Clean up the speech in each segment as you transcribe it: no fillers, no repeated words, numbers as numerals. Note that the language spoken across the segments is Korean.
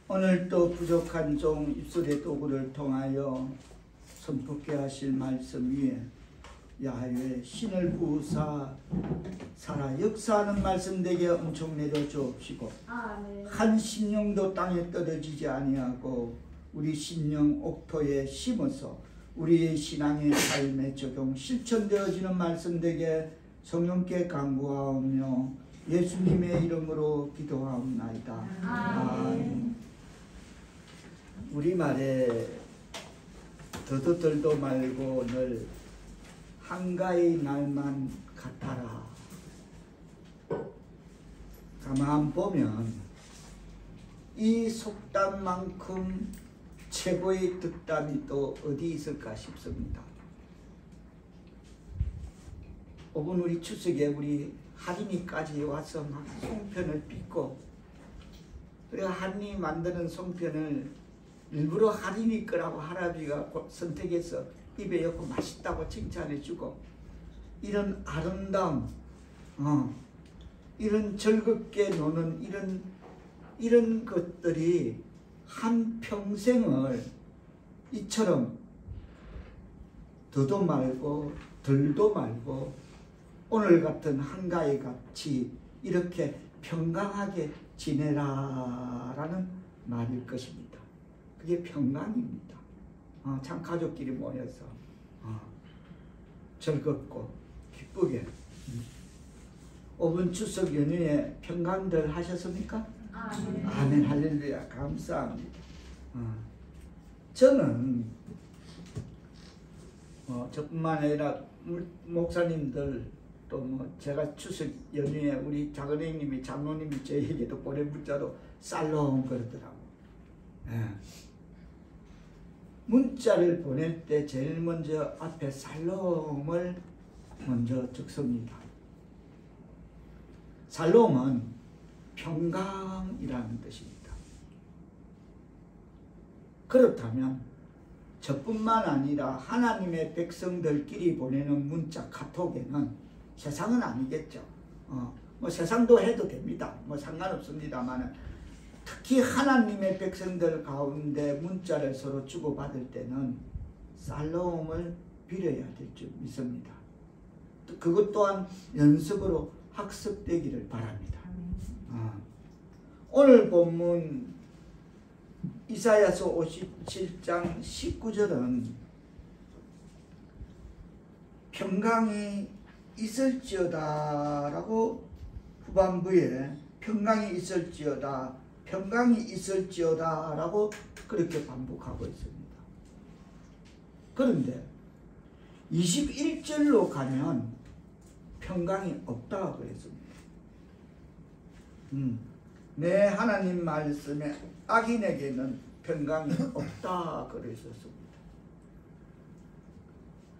오늘 또 부족한 종 입술의 도구를 통하여 선포케 하실 말씀 위에 야훼 신을 부으사 살아 역사하는 말씀 되게 엄청 내려 주옵시고 한 심령도 땅에 떨어지지 아니하고 우리 심령 옥토에 심어서 우리의 신앙의 삶에 적용 실천되어지는 말씀 되게 성령께 간구하오며 예수님의 이름으로 기도하옵나이다. 아멘. 우리말에 더도 덜도 말고 늘 한가히 날만 같아라. 가만 보면 이 속담만큼 최고의 득담이 또 어디 있을까 싶습니다. 오늘 우리 추석에 우리 할인이까지 와서 막 송편을 빚고, 우리가 할인이 만드는 송편을 일부러 할인이 거라고 할아버지가 선택해서 입에 엮고 맛있다고 칭찬해주고, 이런 아름다움, 이런 즐겁게 노는 이런 것들이 한 평생을 이처럼 더도 말고 덜도 말고 오늘 같은 한가위 같이 이렇게 평강하게 지내라라는 말일 것입니다. 그게 평강입니다. 참 가족끼리 모여서 즐겁고 기쁘게. 이번 추석 연휴에 평강들 하셨습니까? 아멘. 할렐루야. 감사합니다. 저는 저뿐만 아니라 목사님들 또 뭐 제가 추석 연휴에 우리 작은애님이 장로님이 저에게도 보낸 문자로 살롬 그러더라고. 문자를 보낼 때 제일 먼저 앞에 살롬을 먼저 적습니다. 살롬은 평강이라는 뜻입니다. 그렇다면 저뿐만 아니라 하나님의 백성들끼리 보내는 문자 카톡에는 세상은 아니겠죠. 뭐 세상도 해도 됩니다. 뭐 상관없습니다만 특히 하나님의 백성들 가운데 문자를 서로 주고받을 때는 살롬을 빌어야 될 줄 믿습니다. 그것 또한 연습으로 학습되기를 바랍니다. 오늘 본문 이사야서 57장 19절은 평강이 있을지어다 라고 후반부에 평강이 있을지어다, 평강이 있을지어다 라고 그렇게 반복하고 있습니다. 그런데 21절로 가면 평강이 없다고 그랬습니다. 내 하나님 말씀에 악인에게는 평강이 없다 그랬었습니다.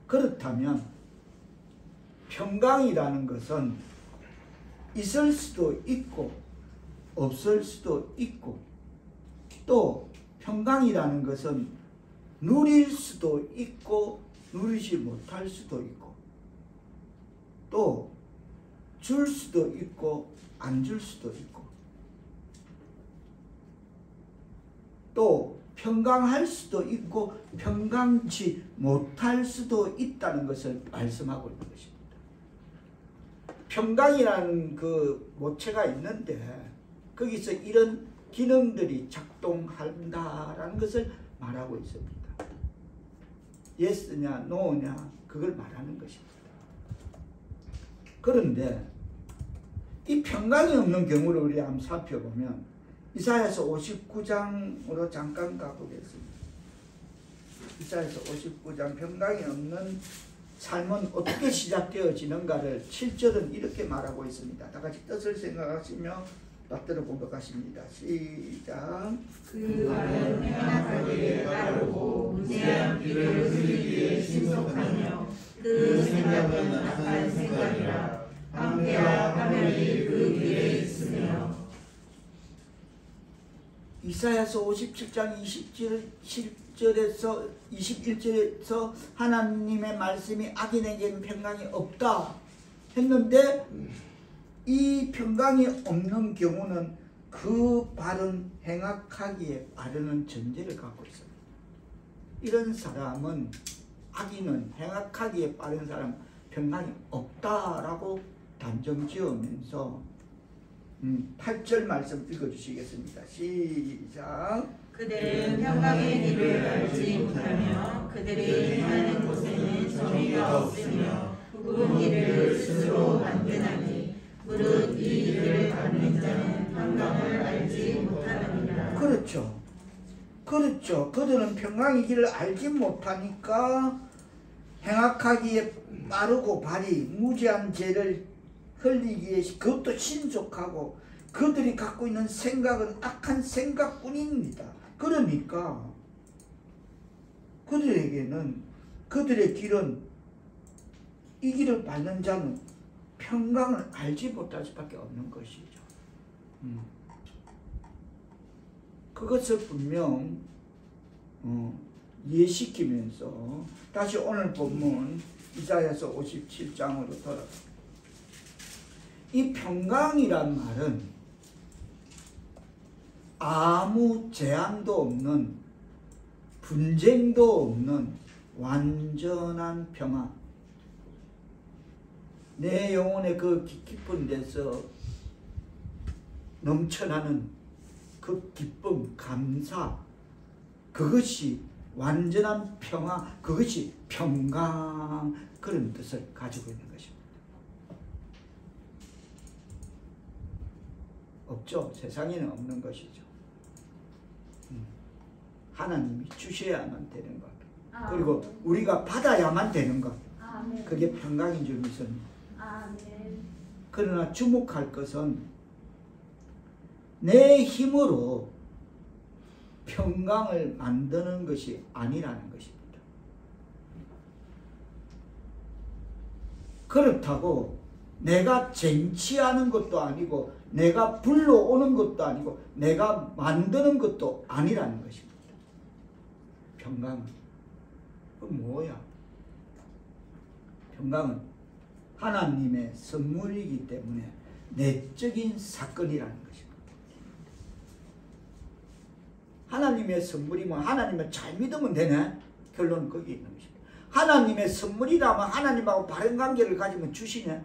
그렇다면 평강이라는 것은 있을 수도 있고 없을 수도 있고, 또 평강이라는 것은 누릴 수도 있고 누리지 못할 수도 있고, 또 줄 수도 있고 안 줄 수도 있고, 또 평강할 수도 있고 평강치 못할 수도 있다는 것을 말씀하고 있는 것입니다. 평강이라는 그 모체가 있는데 거기서 이런 기능들이 작동한다라는 것을 말하고 있습니다. 예스냐 노냐 그걸 말하는 것입니다. 그런데 이 평강이 없는 경우를 우리 한번 살펴보면 이사야서 59장으로 잠깐 가보겠습니다. 이사야서 59장 평강이 없는 삶은 어떻게 시작되어지는가를 7절은 이렇게 말하고 있습니다. 다 같이 뜻을 생각하시며 받들어 보도록하십니다. 시작. 그 발은 행악하기에 따르고 무지한 길을 흐리기에 신속하며 그 생각은 악한 생각이라 함께와 파멸이 그 길에 있으며. 이사야서 57장 20절에서 21절에서 하나님의 말씀이 악인에게는 평강이 없다 했는데 이 평강이 없는 경우는 그 발은 행악하기에 빠르는 전제를 갖고 있습니다. 이런 사람은 악인은 행악하기에 빠른 사람 평강이 없다라고 단정지으면서 8절 말씀 읽어주시겠습니다. 시작. 그들은 평강의 길을 알지 못하며 그들이 행하는 곳에는 정의가 없으며 굽은 길을 스스로 만드나니 무릇 이 길을 밟는 자는 평강을 알지 못하느니라. 그렇죠. 그렇죠. 그들은 평강의 길을 알지 못하니까 행악하기에 빠르고 발이 무지한 죄를 흘리기에 그것도 신속하고 그들이 갖고 있는 생각은 악한 생각뿐입니다. 그러니까 그들에게는 그들의 길은 이 길을 밟는 자는 평강을 알지 못할 수밖에 없는 것이죠. 그것을 분명 이해시키면서 다시 오늘 본문 이사야서 57장으로 돌아갑니다. 이 평강이란 말은 아무 재앙도 없는 분쟁도 없는 완전한 평화, 내 영혼의 그 깊은 데서 넘쳐나는 그 기쁨, 감사, 그것이 완전한 평화, 그것이 평강, 그런 뜻을 가지고 있는 것입니다. 없죠. 세상에는 없는 것이죠. 하나님이 주셔야만 되는 것. 그리고 우리가 받아야만 되는 것. 그게 평강인 줄 믿습니다. 그러나 주목할 것은 내 힘으로 평강을 만드는 것이 아니라는 것입니다. 그렇다고 내가 쟁취하는 것도 아니고 내가 불러오는 것도 아니고 내가 만드는 것도 아니라는 것입니다. 평강은 그 뭐야? 평강은 하나님의 선물이기 때문에 내적인 사건이라는 것입니다. 하나님의 선물이면 하나님을 잘 믿으면 되네? 결론은 거기 있는 것입니다. 하나님의 선물이라면 하나님하고 바른 관계를 가지면 주시네?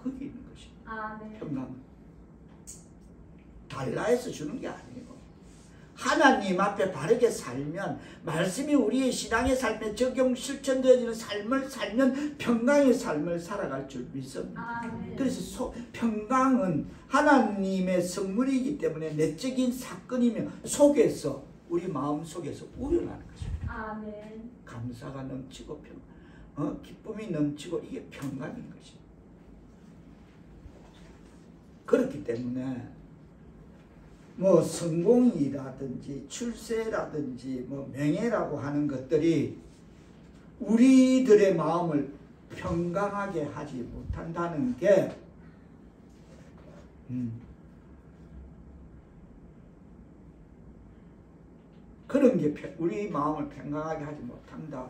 거기 있는 것입니다. 네. 평강은 달라 해서 주는 게 아니고 하나님 앞에 바르게 살면, 말씀이 우리의 신앙의 삶에 적용 실천되어지는 삶을 살면 평강의 삶을 살아갈 줄 믿습니다. 그래서 평강은 하나님의 선물이기 때문에 내적인 사건이며 속에서, 우리 마음 속에서 우러나는 것입니다. 감사가 넘치고 기쁨이 넘치고 이게 평강인 것입니다. 그렇기 때문에 뭐 성공이라든지 출세라든지 뭐 명예라고 하는 것들이 우리들의 마음을 평강하게 하지 못한다는 게 그런 게 우리 마음을 평강하게 하지 못한다.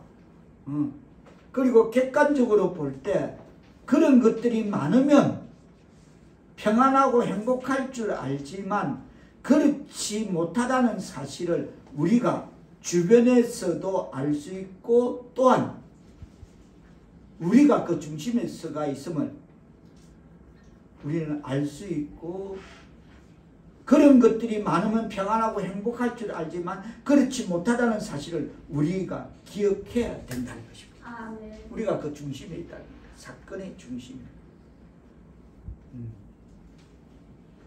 그리고 객관적으로 볼 때 그런 것들이 많으면 평안하고 행복할 줄 알지만 그렇지 못하다는 사실을 우리가 주변에서도 알 수 있고, 또한 우리가 그 중심에 서가 있음을 우리는 알 수 있고, 그런 것들이 많으면 평안하고 행복할 줄 알지만 그렇지 못하다는 사실을 우리가 기억해야 된다는 것입니다. 우리가 그 중심에 있다는 겁니다. 사건의 중심에.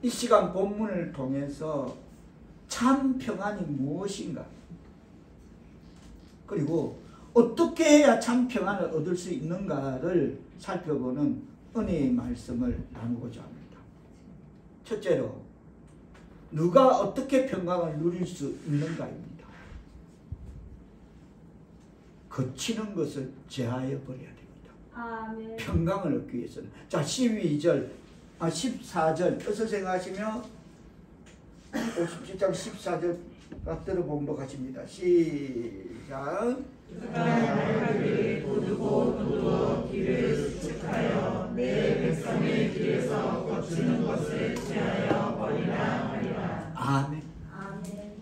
이 시간 본문을 통해서 참 평안이 무엇인가, 그리고 어떻게 해야 참 평안을 얻을 수 있는가를 살펴보는 은혜의 말씀을 나누고자 합니다. 첫째로, 누가 어떻게 평강을 누릴 수 있는가입니다. 거치는 것을 제하여 버려야 됩니다. 평강을 얻기 위해서는. 자, 14절 어서 생각하시며 57장 14절 받들어 봉독하십니다. 시작. 도두고 길을 수축하여 내 백성의 길에서 거치는 것을 제하여 버리라 하리라. 아멘. 아멘.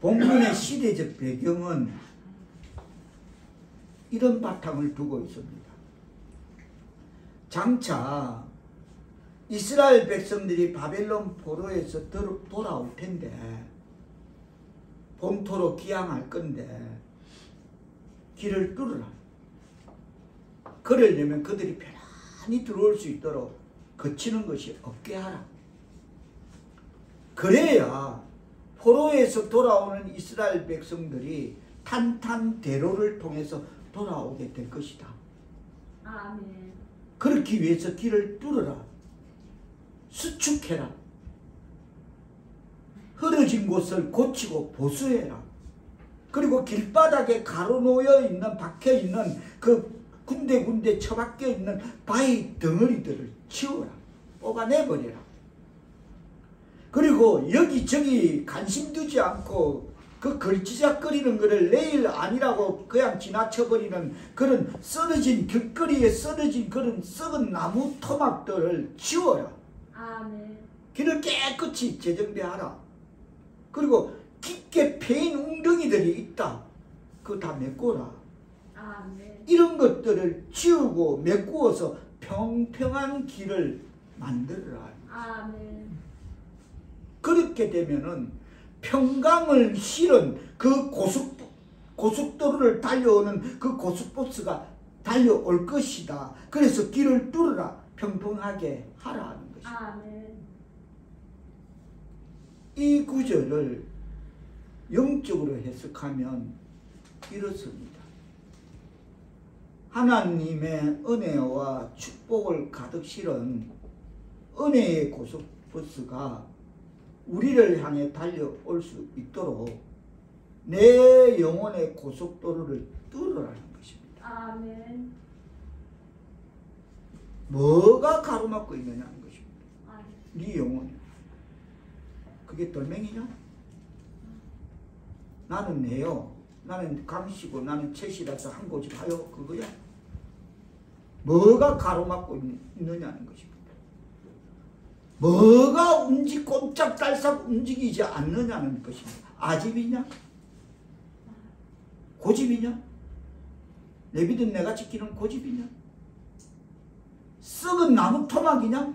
본문의 시대적 배경은 이런 바탕을 두고 있습니다. 장차 이스라엘 백성들이 바벨론 포로에서 돌아올 텐데 본토로 귀향할 건데 길을 뚫으라. 그러려면 그들이 편안히 들어올 수 있도록 거치는 것이 없게 하라. 그래야 포로에서 돌아오는 이스라엘 백성들이 탄탄대로를 통해서 돌아오게 될 것이다. 아멘. 그렇기 위해서 길을 뚫어라. 수축해라. 흐려진 곳을 고치고 보수해라. 그리고 길바닥에 가로놓여 있는 박혀 있는 그 군데군데 처박혀 있는 바위 덩어리들을 치워라. 뽑아내버려라. 그리고 여기저기 관심 두지 않고 그 걸치작거리는 것을 내일 아니라고 그냥 지나쳐버리는 그런 쓰러진 길거리에 쓰러진 그런 썩은 나무 토막들을 치워라. 아멘. 길을 깨끗이 재정비하라. 그리고 깊게 패인 웅덩이들이 있다. 그거 다 메꾸라. 아멘. 이런 것들을 치우고 메꾸어서 평평한 길을 만들어라. 아멘. 그렇게 되면은 평강을 실은 그 고속도로를 달려오는 그 고속버스가 달려올 것이다. 그래서 길을 뚫어라. 평평하게 하라는 것입니다. 아멘. 이 구절을 영적으로 해석하면 이렇습니다. 하나님의 은혜와 축복을 가득 실은 은혜의 고속버스가 우리를 향해 달려올 수 있도록 내 영혼의 고속도로를 뚫으라는 것입니다. 아멘. 뭐가 가로막고 있느냐는 것입니다. 아멘. 네 영혼이. 그게 돌멩이냐? 나는 내요. 나는 강씨고 나는 채씨라서 한 고집 하여 그거야. 뭐가 가로막고 있느냐는 것입니다. 뭐가 꼼짝달싹 움직이지 않느냐는 것입니다. 아집이냐? 고집이냐? 내 믿음 내가 지키는 고집이냐? 썩은 나무 토막이냐?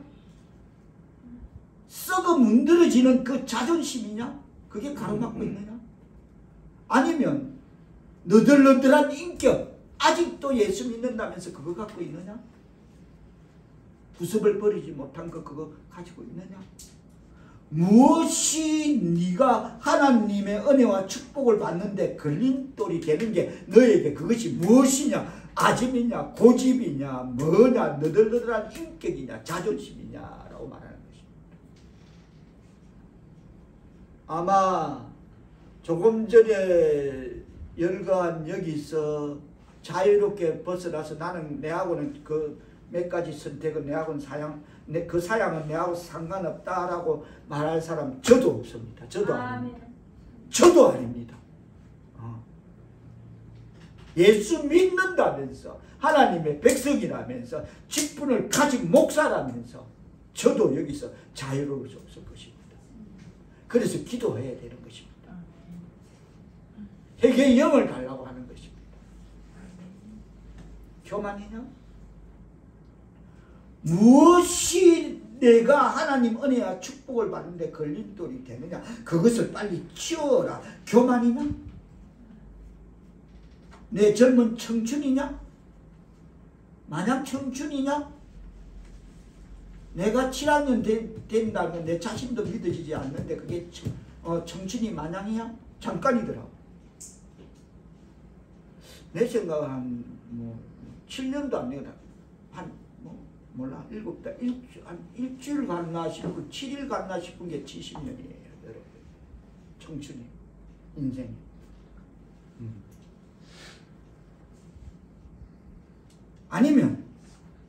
썩어 문드러지는 그 자존심이냐? 그게 가로막고 있느냐? 아니면 너덜너덜한 인격, 아직도 예수 믿는다면서 그거 갖고 있느냐? 부습을 버리지 못한 거 그거 가지고 있느냐? 무엇이 네가 하나님의 은혜와 축복을 받는데 걸림돌이 되는 게 너에게 그것이 무엇이냐? 아집이냐? 고집이냐? 뭐냐? 너덜너덜한 인격이냐? 자존심이냐라고 말하는 것입니다. 아마 조금 전에 열거한 여기서 자유롭게 벗어나서 나는 내하고는 그 몇 가지 선택은 내하고는 그 사양은 내하고 상관없다라고 말할 사람 저도 없습니다. 저도 아닙니다. 저도 아닙니다. 예수 믿는다면서 하나님의 백성이라면서 직분을 가진 목사라면서 저도 여기서 자유로울 수 없을 것입니다. 그래서 기도해야 되는 것입니다. 회개의 영을 달라고 하는 것입니다. 교만이냐? 무엇이 내가 하나님 은혜와 축복을 받는데 걸림돌이 되느냐? 그것을 빨리 치워라. 교만이냐? 내 젊은 청춘이냐? 마냥 청춘이냐? 내가 7학년 된다면 내 자신도 믿어지지 않는데 그게 청춘이 마냥이야? 잠깐이더라고. 내 생각은 한 7년도 안 되다. 몰라, 한 일주일 갔나 싶고 7일 갔나 싶은 게 70년이에요, 여러분. 청춘이, 인생이. 아니면,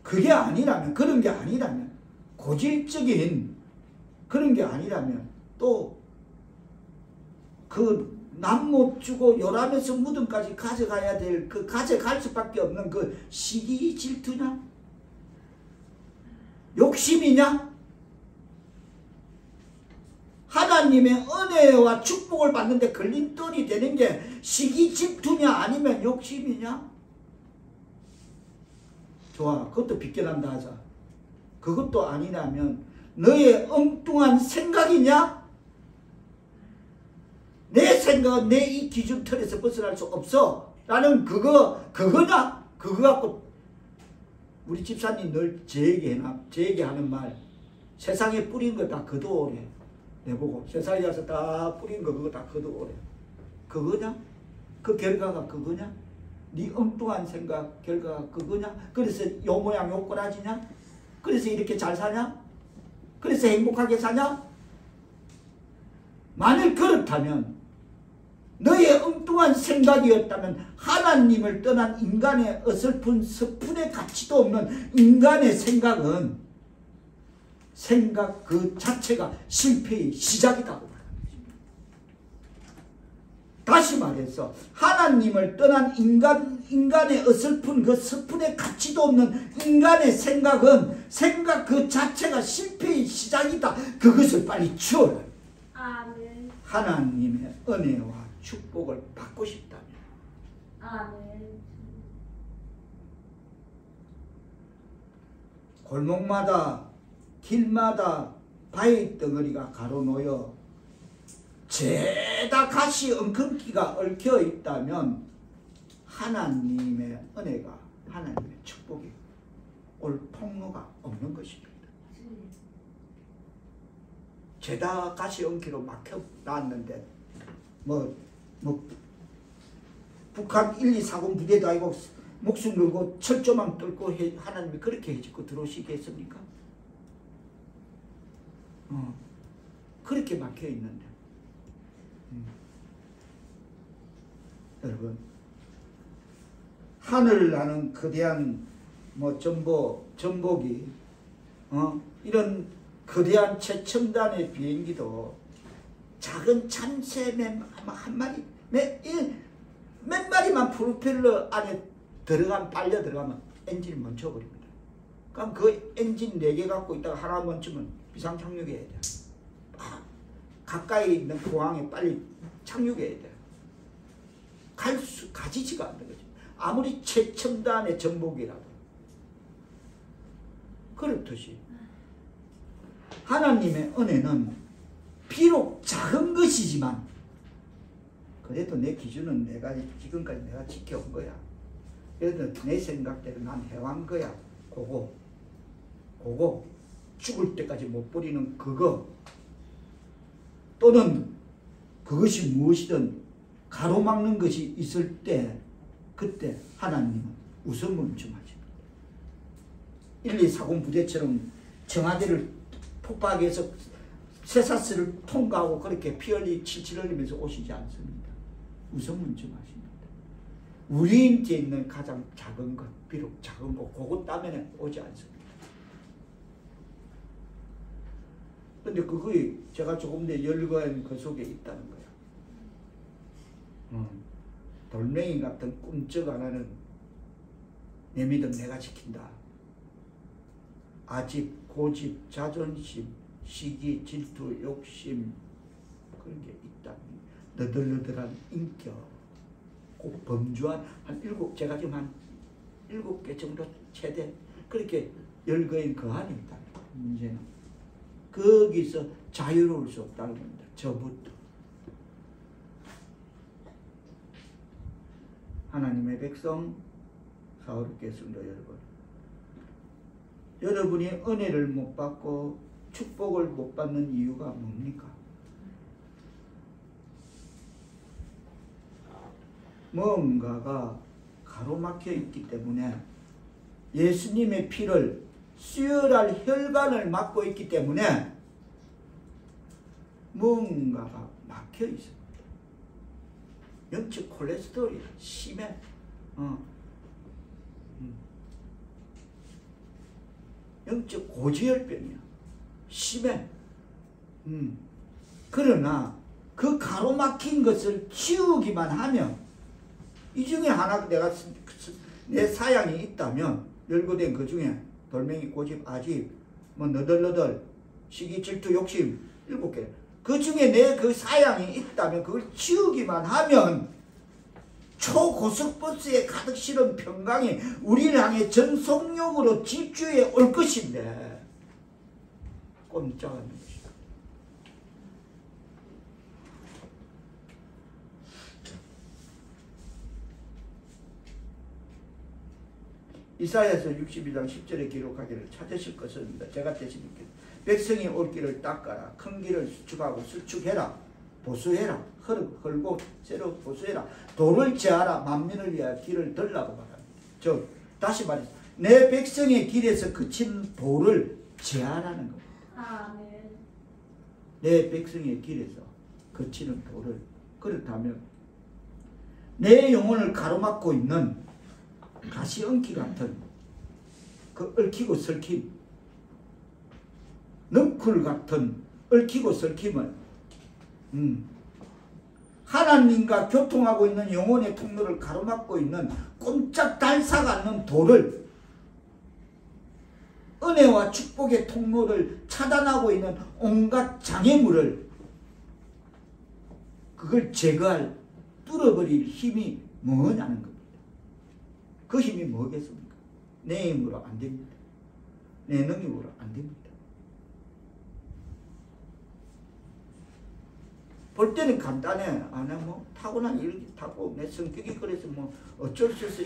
그게 아니라면, 그런 게 아니라면, 고질적인 그런 게 아니라면, 또, 그, 남 못 주고 요람에서 무덤까지 가져가야 될, 그 가져갈 수밖에 없는 그 시기 질투냐? 욕심이냐? 하나님의 은혜와 축복을 받는데 걸림돌이 되는 게 시기 질투냐 아니면 욕심이냐? 좋아, 그것도 비껴난다 하자. 그것도 아니라면 너의 엉뚱한 생각이냐? 내 생각은 내 이 기준 틀에서 벗어날 수 없어 라는 그거냐? 그거 갖고 우리 집사님 늘 제 얘기하는 말, 세상에 뿌린 거 다 거두오래. 내보고 세상에 가서 다 뿌린 거 그거 다 거두오래. 그거냐? 그 결과가 그거냐? 네 엉뚱한 생각 결과가 그거냐? 그래서 요 모양 요 꼬라지냐? 그래서 이렇게 잘 사냐? 그래서 행복하게 사냐? 만일 그렇다면 너의 엉뚱한 생각이었다면 하나님을 떠난 인간의 어설픈 서푼의 가치도 없는 인간의 생각은 생각 그 자체가 실패의 시작이다. 다시 말해서 하나님을 떠난 인간의 어설픈 그 서푼의 가치도 없는 인간의 생각은 생각 그 자체가 실패의 시작이다. 그것을 빨리 치워라. 아멘. 하나님의 은혜와 축복을 받고 싶다면 아멘. 골목마다 길마다 바위 덩어리가 가로놓여 죄다 가시 엉겅퀴가 얽혀 있다면 하나님의 은혜가 하나님의 축복이 올 통로가 없는 것입니다. 죄다 가시 엉키로 막혀놨는데 북한 1, 2, 4군 부대도 아니고 목숨 걸고 철조망 뚫고 하나님이 그렇게 해주고 들어오시겠습니까? 그렇게 막혀있는데 여러분 하늘을 나는 거대한 전복이 이런 거대한 최첨단의 비행기도 작은 참새 한 마리 몇 마리만 프로펠러 안에 빨려 들어가면 엔진이 멈춰버립니다. 그럼 그 엔진 4개 갖고 있다가 하나 멈추면 비상착륙해야 돼. 가까이 있는 공항에 빨리 착륙해야 돼. 가지지가 않는 거죠. 아무리 최첨단의 전복이라도. 그렇듯이 하나님의 은혜는 비록 작은 것이지만 그래도 내 기준은 지금까지 내가 지켜온 거야. 그래도 내 생각대로 난 해온 거야. 그거 죽을 때까지 못 버리는 그거 또는 그것이 무엇이든 가로막는 것이 있을 때 그때 하나님은 우선 멈춤하십니다. 1, 2, 4군 부대처럼 청와대를 폭파하기 위해서 쇠사슬을 통과하고 그렇게 피 흘리 칠칠 흘리면서 오시지 않습니다. 우선 멈춤하십니다. 우리한테 있는 가장 작은 것, 비록 작은 것, 그것 때문에 오지 않습니다. 근데 그거에 제가 조금 더 열거한 그 속에 있다는 거야. 돌멩이 같은 꿈쩍 안 하는 내 믿음 내가 지킨다. 아집, 고집, 자존심, 시기, 질투, 욕심 그런 게 있다면 너덜너덜한 인격, 꼭 범주한 제가 지금 한 7개 정도 최대 그렇게 열거인 그 안에 있다는 거예요. 문제는 거기서 자유로울 수 없다는 겁니다. 저부터. 하나님의 백성 사울겠습니다. 여러분이 은혜를 못 받고 축복을 못 받는 이유가 뭡니까? 뭔가가 가로막혀 있기 때문에 예수님의 피를 수혈할 혈관을 막고 있기 때문에 뭔가가 막혀 있습니다. 영적 콜레스테롤이 심해. 영적 고지혈병이야. 심해. 그러나 그 가로막힌 것을 키우기만 하면 이 중에 하나 내 사양이 있다면 열거된 그 중에 돌멩이, 고집, 아집, 너덜너덜, 시기, 질투, 욕심 7개 그 중에 내 그 사양이 있다면 그걸 치우기만 하면 초고속버스에 가득 실은 평강이 우리를 향해 전속력으로 집주해 올 것인데 꼼짝하는 것이다. 이사야서 62장 10절에 기록하기를 찾으실 것입니다. 제가 대신께 백성이 올 길을 닦아라. 큰 길을 수축하고 수축해라. 보수해라. 헐고 새로 보수해라. 돌을 제하라. 만민을 위하여 길을 들라고 말합니다. 다시 말해서 내 백성의 길에서 그친 돌을 제하라는 겁니다. 아멘. 내 백성의 길에서 그치는 돌을. 그렇다면 내 영혼을 가로막고 있는 가시엉키 같은 그 얽히고 설킴, 넝쿨 같은 얽히고 설킴을 하나님과 교통하고 있는 영혼의 통로를 가로막고 있는 꼼짝달싹 않는 돌을, 은혜와 축복의 통로를 차단하고 있는 온갖 장애물을, 그걸 제거할, 뚫어버릴 힘이 뭐냐는 겁니다. 그 힘이 뭐겠습니까? 내 힘으로 안 됩니다. 내 능력으로 안 됩니다. 볼 때는 간단해. 나 뭐 타고난 이렇게 타고 내 성격이 그래서 뭐 어쩔 수 없어.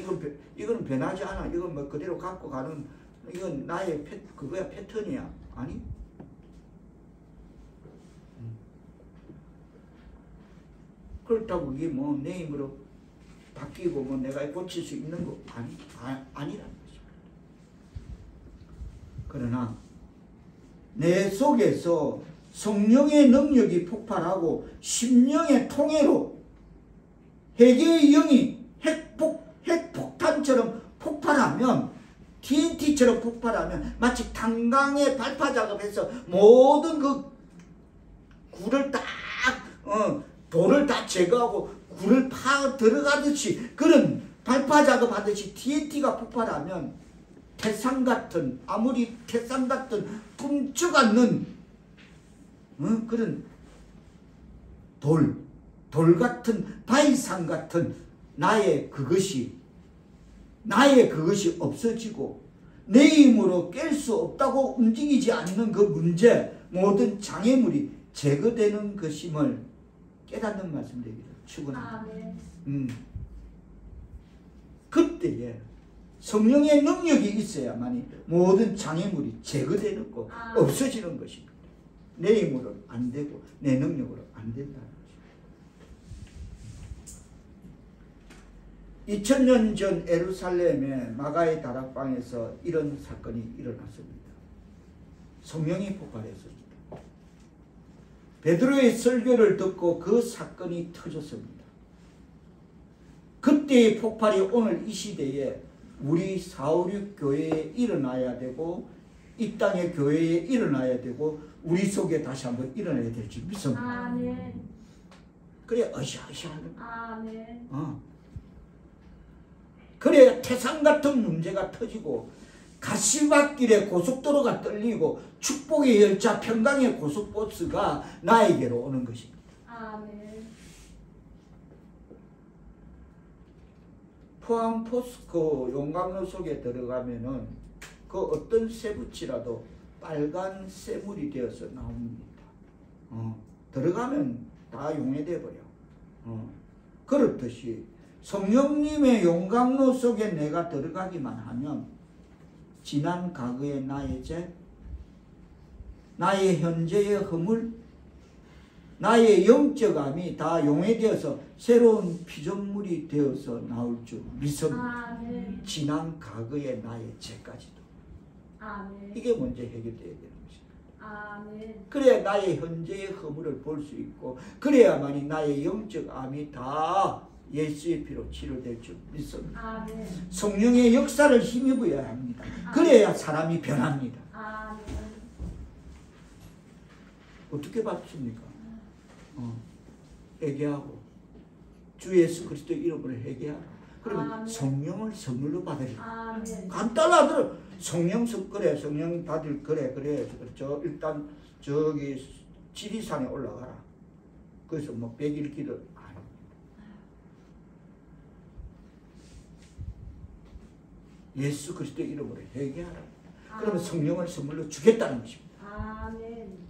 이거는 변하지 않아. 이건 뭐 그대로 갖고 가는, 이건 나의 그거야, 패턴이야. 아니? 그렇다고 이게 뭐 내 힘으로 바뀌고 뭐 내가 고칠 수 있는 거 아니라는 것입니다. 그러나 내 속에서 성령의 능력이 폭발하고 심령의 통해로 회개의 영이 핵폭탄처럼 폭발하면, TNT처럼 폭발하면, 마치 탄광에 발파 작업해서 모든 그 굴을 딱 돌을 다 제거하고 굴을 파 들어가듯이, 그런 발파 작업하듯이 TNT가 폭발하면 태산 같은, 아무리 태산 같은 꿈쩍 않는 그런 돌 같은, 바위산 같은 나의 그것이 없어지고 내 힘으로 깰 수 없다고 움직이지 않는 그 문제, 모든 장애물이 제거되는 것임을 깨닫는 말씀드리기를 축원합니다. 그때에 성령의 능력이 있어야만이 모든 장애물이 제거되는 거, 없어지는 것입니다. 내 힘으로는 안 되고 내 능력으로 안 된다는 것입니다. 2000년 전 예루살렘의 마가의 다락방에서 이런 사건이 일어났습니다. 성령이 폭발했습니다. 베드로의 설교를 듣고 그 사건이 터졌습니다. 그때의 폭발이 오늘 이 시대에 우리 456 교회에 일어나야 되고, 이 땅의 교회에 일어나야 되고, 우리 속에 다시 한번 일어나야 될지 믿습니다. 아멘. 그래 으쌰으쌰하는. 아멘. 그래야 태산 같은 문제가 터지고, 가시밭길에 고속도로가 떨리고, 축복의 열차 평강의 고속버스가 나에게로 오는 것입니다. 아멘. 포항 포스코 용광로 속에 들어가면은 그 어떤 쇠붙이라도 빨간 쇠물이 되어서 나옵니다. 들어가면 다 용해돼 버려. 그렇듯이 성령님의 용광로 속에 내가 들어가기만 하면 지난 과거의 나의 죄, 나의 현재의 허물, 나의 영적함이 다 용해되어서 새로운 피조물이 되어서 나올 줄 믿습니다. 아멘. 지난 과거의 나의 죄까지도. 아멘. 이게 먼저 해결되어야 되는 것입니다. 아멘. 그래야 나의 현재의 허물을 볼 수 있고, 그래야만이 나의 영적 암이 다 예수의 피로 치료될 줄 믿습니다. 아멘. 성령의 역사를 힘입어야 합니다. 그래야 사람이 변합니다. 아멘. 어떻게 받습니까? 회개하고 주 예수 그리스도 이름으로 회개하고, 그러면 아멘. 성령을 선물로 받으리라. 아멘. 간단하더라. 성령 받을 그래. 일단 저기 지리산에 올라가라. 그래서 뭐 100일 기도 안 해. 예수 그리스도 이름으로 회개하라. 그러면 성령을 선물로 주겠다는 것입니다. 아멘.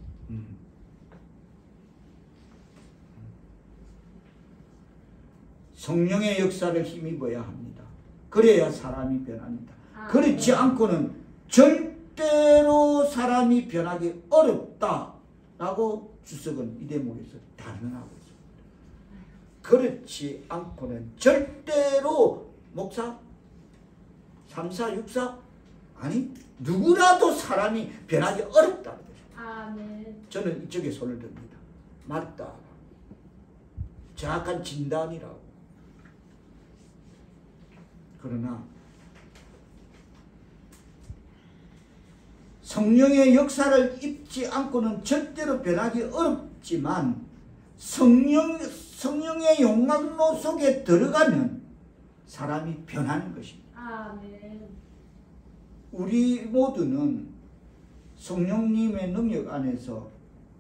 성령의 역사를 힘입어야 합니다. 그래야 사람이 변합니다. 그렇지 않고는 절대로 사람이 변하기 어렵다라고 주석은 이 대목에서 단언하고 있습니다. 그렇지 않고는 절대로 목사, 3사, 6사 아니 누구라도 사람이 변하기 어렵다는 거죠. 아멘. 저는 이쪽에 손을 듭니다. 맞다. 정확한 진단이라고. 그러나 성령의 역사를 입지 않고는 절대로 변하기 어렵지만 성령의 용광로 속에 들어가면 사람이 변하는 것입니다. 아멘. 우리 모두는 성령님의 능력 안에서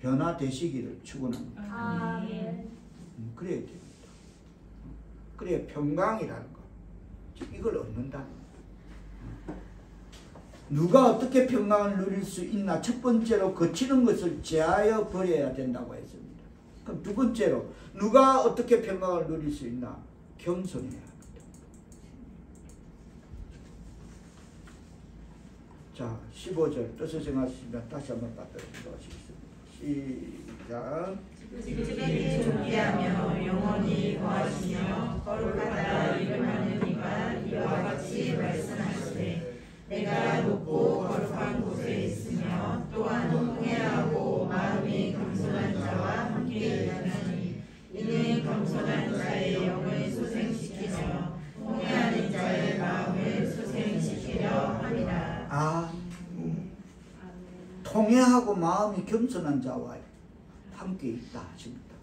변화되시기를 축원합니다. 아멘. 그래야 됩니다. 그래야 평강이라는 거. 이걸 얻는다는 거예요. 누가 어떻게 평강을 누릴 수 있나? 첫 번째로 거치는 것을 제하여 버려야 된다고 했습니다. 그럼 두 번째로 누가 어떻게 평강을 누릴 수 있나? 겸손해야 합니다. 자, 15절 뜻을 정하시면 다시 한번 받들어 보시겠습니다. 시작. 지극히 존귀하며 영원히 거하시며 거룩하다 이름하는 이가 이와 같이 말씀하시되 내가 높고 거룩한 곳에 있으며 또한 통회하고 마음이 겸손한 자와 함께 있나니 이는 겸손한 자의 영을 소생시키며 통회하는 자의 마음을 소생시키려 함이라. 통회하고 마음이 겸손한 자와 함께 있다 하십니다.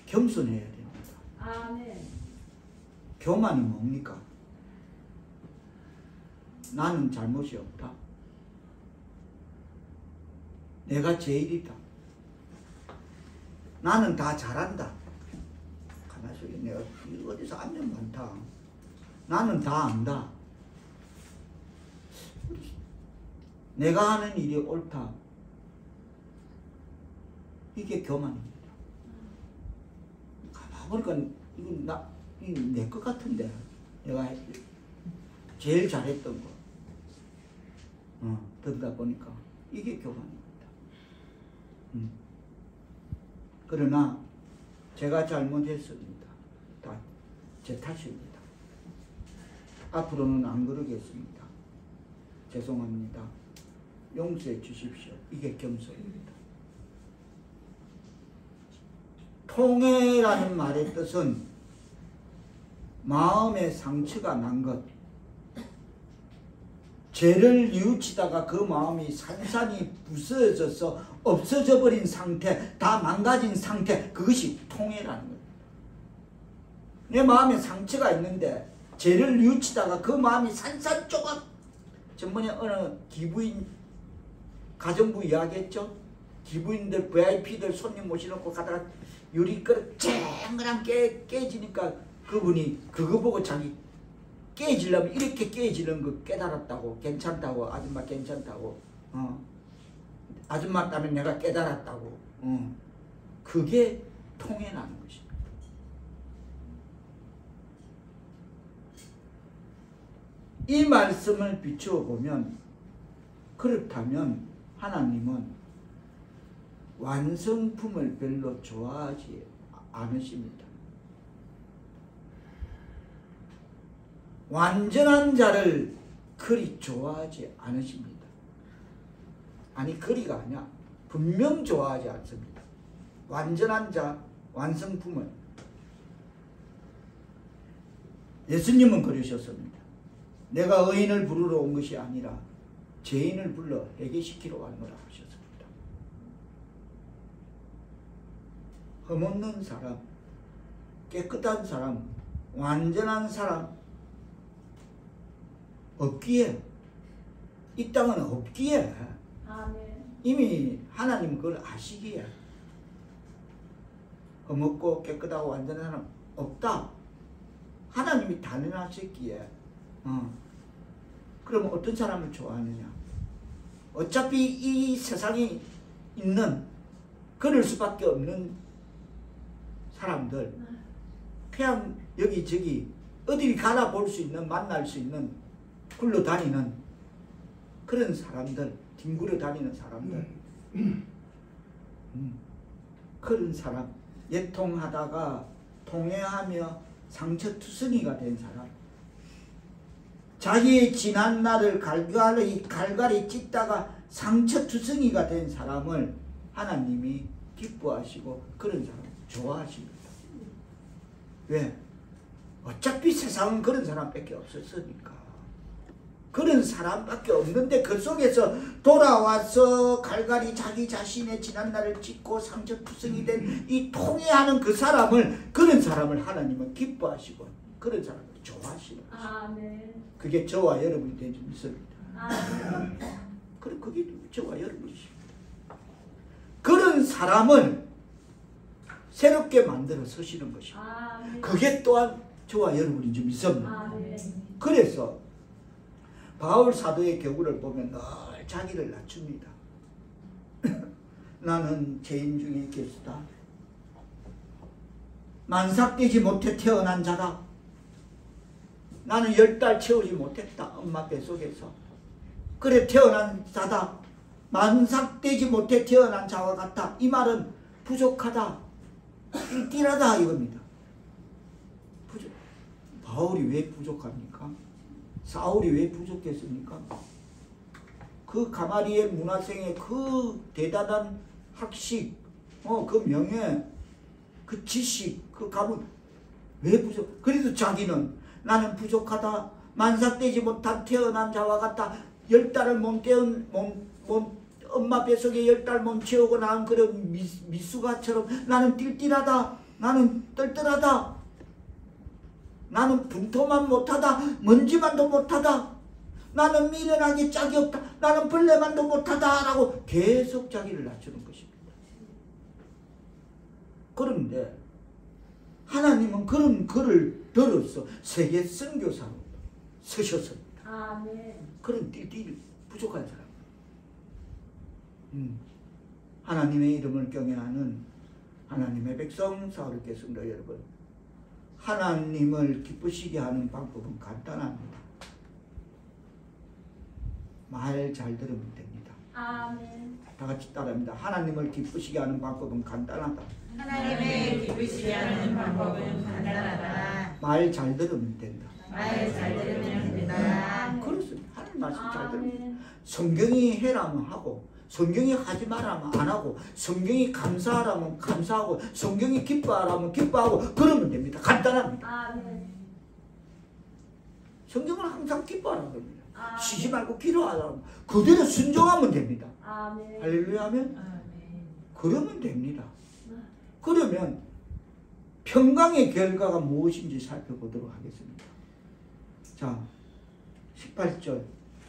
겸손해야 됩니다. 아멘. 교만이 뭡니까? 나는 잘못이 없다. 내가 제일이다. 나는 다 잘한다. 가만히 내가 어디서 안면 많다. 나는 다 안다. 내가 하는 일이 옳다. 이게 교만입니다. 가만히 보니까 이건 내 것 같은데 내가 제일 잘했던 거 듣다 보니까 이게 교만입니다. 그러나 제가 잘못했습니다. 다 제 탓입니다. 앞으로는 안 그러겠습니다. 죄송합니다. 용서해 주십시오. 이게 겸손입니다. 통회라는 말의 뜻은 마음에 상처가 난 것, 죄를 뉘우치다가 그 마음이 산산이 부서져서 없어져 버린 상태, 다 망가진 상태, 그것이 통회라는 겁니다. 내 마음에 상처가 있는데 죄를 뉘우치다가 그 마음이 산산조각. 전번에 어느 기부인 가정부 이야기했죠. 기부인들 VIP들 손님 모셔놓고 가다가 유리그릇 쨍그랑 깨지니까 그분이 그거 보고 자기 깨지려면 이렇게 깨지는 거 깨달았다고. 괜찮다고. 아줌마 괜찮다고. 아줌마 때문에 내가 깨달았다고. 그게 통해나는 것입니다. 이 말씀을 비추어 보면 그렇다면 하나님은 완성품을 별로 좋아하지 않으십니다. 완전한 자를 그리 좋아하지 않으십니다. 아니 그리가 아니야. 분명 좋아하지 않습니다. 완전한 자, 완성품을. 예수님은 그러셨습니다. 내가 의인을 부르러 온 것이 아니라 죄인을 불러 회개시키러 왔노라 하셨습니다. 흠없는 사람, 깨끗한 사람, 완전한 사람 없기에, 이 땅은 없기에 아멘. 이미 하나님 그걸 아시기에 흠없고 깨끗하고 완전한 사람 없다. 하나님이 단언하셨기에 그럼 어떤 사람을 좋아하느냐? 어차피 이 세상에 있는 그럴 수밖에 없는 사람들, 그냥 여기저기 어디를 가나 볼 수 있는, 만날 수 있는, 굴러다니는 그런 사람들, 뒹굴어 다니는 사람들, 그런 사람, 예통하다가 통회하며 상처투성이가 된 사람, 자기의 지난 날을 갈갈이 찢다가 상처투성이가 된 사람을 하나님이 기뻐하시고 그런 사람 좋아하십니다. 왜? 어차피 세상은 그런 사람밖에 없었으니까. 그런 사람밖에 없는데 그 속에서 돌아와서 갈갈이 자기 자신의 지난 날을 찢고 상처투성이 된 이 통회하는 그 사람을, 그런 사람을 하나님은 기뻐하시고 그런 사람을 좋아하시는 것입니다. 아멘. 그게 저와 여러분이 된 줄 믿습니다. 아멘. 그게 저와 여러분이십니다. 그런 사람을 새롭게 만들어 서시는 것입니다. 아멘. 그게 또한 저와 여러분인 줄 믿습니다. 아멘. 그래서 바울 사도의 경우를 보면 늘 자기를 낮춥니다. 나는 죄인 중에 괴수다. 만삭되지 못해 태어난 자다. 나는 10달 채우지 못했다. 엄마 뱃속에서. 그래 태어난 자다. 만삭되지 못해 태어난 자와 같다. 이 말은 부족하다. 띠라다 이겁니다. 바울이 왜 부족합니까? 사울이 왜 부족했습니까? 그 가마리엘 문화생의 그 대단한 학식, 그 명예, 그 지식, 그 가문 왜 부족? 그래도 자기는 나는 부족하다. 만삭되지 못한 태어난 자와 같다. 10달을 엄마 뱃속에 10달 몸 채우고 낳은 그런 미숙아처럼 나는 띨띨하다. 나는 뜰뜰하다. 나는 분토만 못하다. 먼지만도 못하다. 나는 미련하기 짝이 없다. 나는 벌레만도 못하다. 라고 계속 자기를 낮추는 것입니다. 그런데 하나님은 그런 글을 들어서 세계 선교사로 서셨습니다. 아멘. 그런 띠띠 부족한 사람. 하나님의 이름을 경외하는 하나님의 백성 사울의 성도 여러분, 하나님을 기쁘시게 하는 방법은 간단합니다. 말 잘 들으면 됩니다. 아멘. 다 같이 따라합니다. 하나님을 기쁘시게 하는 방법은 간단하다. 하나님의 기쁘시게 하는 방법은 간단하다. 말 잘 들으면 된다. 말 잘 들으면 된다. 그렇습니다. 하나님 말씀 잘 들으면 성경이 해라면 하고, 성경이 하지 말라면 안 하고, 성경이 감사하라면 감사하고, 성경이 기뻐하라면 기뻐하고, 그러면 됩니다. 간단합니다. 아멘. 성경은 항상 기뻐하라는 겁니다. 아멘. 쉬지 말고 기도하라면 그대로 순종하면 됩니다. 아멘. 할렐루야 하면 아멘. 그러면 됩니다. 그러면 평강의 결과가 무엇인지 살펴보도록 하겠습니다. 자, 18절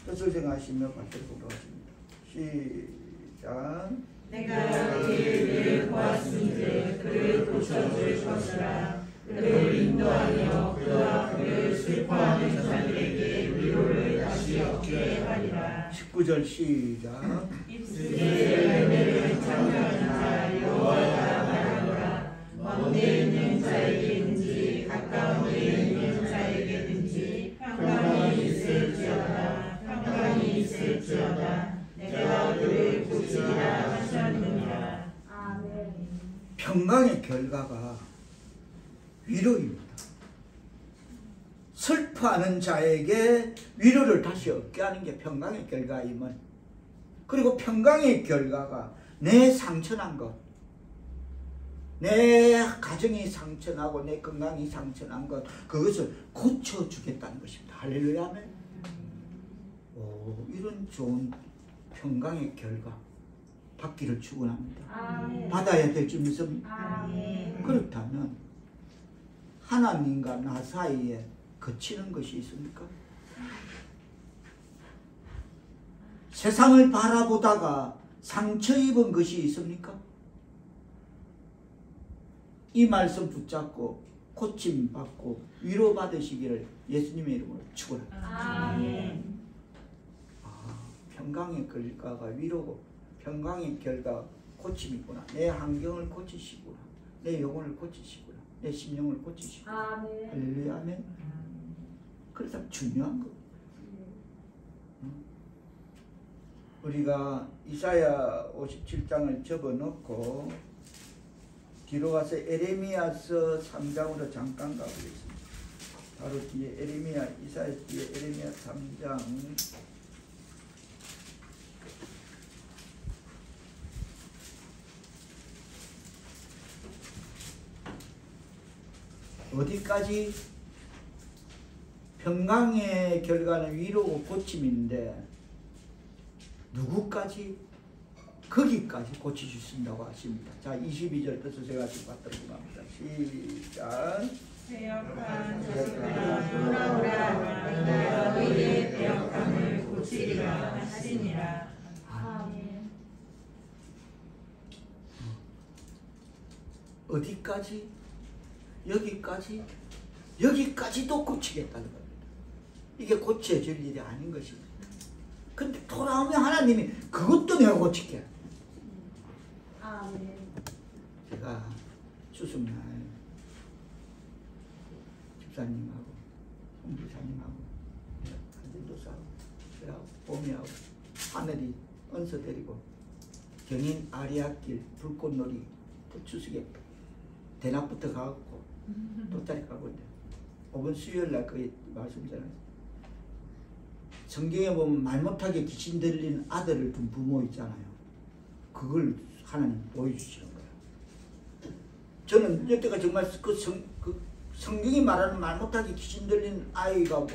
뜻을 생각하시며 받들어 보도록 하겠습니다. 시작. 내가 그를 보았은즉 그를 고쳐줄 것이라. 그를 인도하며 그와 그를 슬퍼하는 자들에게 위로를 다시 얻게 하리라. 19절 시작. 입술의 열매를 참여하는 자 여호와가 말하노라. 먼데 있는 자에게든지 가까운데 있는 자에게든지 평강이 있을지어다. 평강이 있을지어다. 내가 그를 고치리라 하셨느니라. 아멘. 평강의 결과가 위로입니다. 슬퍼하는 자에게 위로를 다시 얻게 하는 게 평강의 결과임을, 그리고 평강의 결과가 내 상처난 것, 내 가정이 상처나고 내 건강이 상처난 것, 그것을 고쳐주겠다는 것입니다. 할렐루야 아멘. 이런 좋은 평강의 결과 받기를 축원합니다. 아멘. 받아야 될 줄 믿습니다. 아멘. 그렇다면 하나님과 나 사이에 거치는 것이 있습니까? 세상을 바라보다가 상처 입은 것이 있습니까? 이 말씀 붙잡고 고침받고 위로받으시기를 예수님의 이름으로 축원합니다. 아멘. 평강의 결과가 위로고 평강의 결과가 고침이구나. 내 환경을 고치시구나. 내 영혼을 고치시구나. 내 심령을 고치시구나. 아멘. 할렐루야. 아멘. 그래서 중요한 거. 우리가 이사야 57장을 접어놓고 뒤로 가서 에레미야서 3장으로 잠깐 가보겠습니다. 바로 뒤에 에레미야, 이사야 뒤에 에레미야 3장 어디까지? 평강의 결과는 위로고 고침인데 누구까지? 거기까지 고치신다고 하십니다. 자, 22절 뜻을 제가 지금 받도록 합니다. 시작. 배역한 자식들아 돌아오라. 내가 너희의 배역함을 고치리라 하시니라. 아멘. 어디까지? 여기까지? 여기까지도 고치겠다는 겁니다. 이게 고쳐질 일이 아닌 것입니다. 근데 돌아오면 하나님이 그것도 내가 고칠게. 아멘. 제가 추수날 집사님하고 홍지사님하고 한진도사하고 제가 봄이하고 하늘이 은서 데리고 경인 아리아길 불꽃놀이 추석에 대낮부터 가고 돗자리 가고 있는데 5번 수요일날 거기 말씀드렸잖아요. 성경에 보면 말 못하게 귀신 들린 아들을 둔 부모 있잖아요. 그걸 하나님 보여주시는 거예요. 저는 여태가 정말 그 성경이 말하는 말 못하게 귀신 들린 아이가 와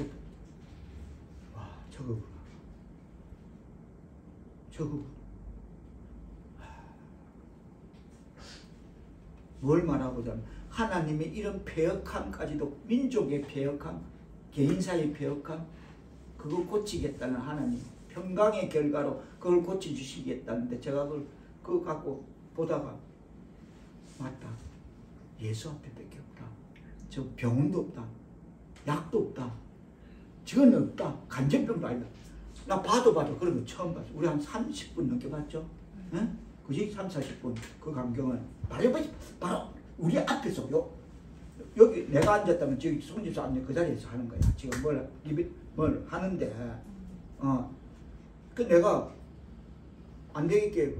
저거구나. 저거구나. 뭘 말하고자 하면 하나님의 이런 패역함까지도 민족의 패역함, 개인사의 패역함 그걸 고치겠다는 하나님 평강의 결과로 그걸 고쳐주시겠다는데 제가 그걸 갖고 보다가 맞다. 예수 앞에 밖에 없다. 저 병원도 없다. 약도 없다. 저건 없다. 간절병도 아니다. 나 봐도 그런 거 처음 봤어. 우리 한 30분 넘게 봤죠? 응? 그지? 3, 40분 그 광경은 바로 우리 앞에서 여기 내가 앉았다면 저기 손집사 앉는 그 자리에서 하는 거야. 지금 뭘 하는데 그 내가 안 되겠게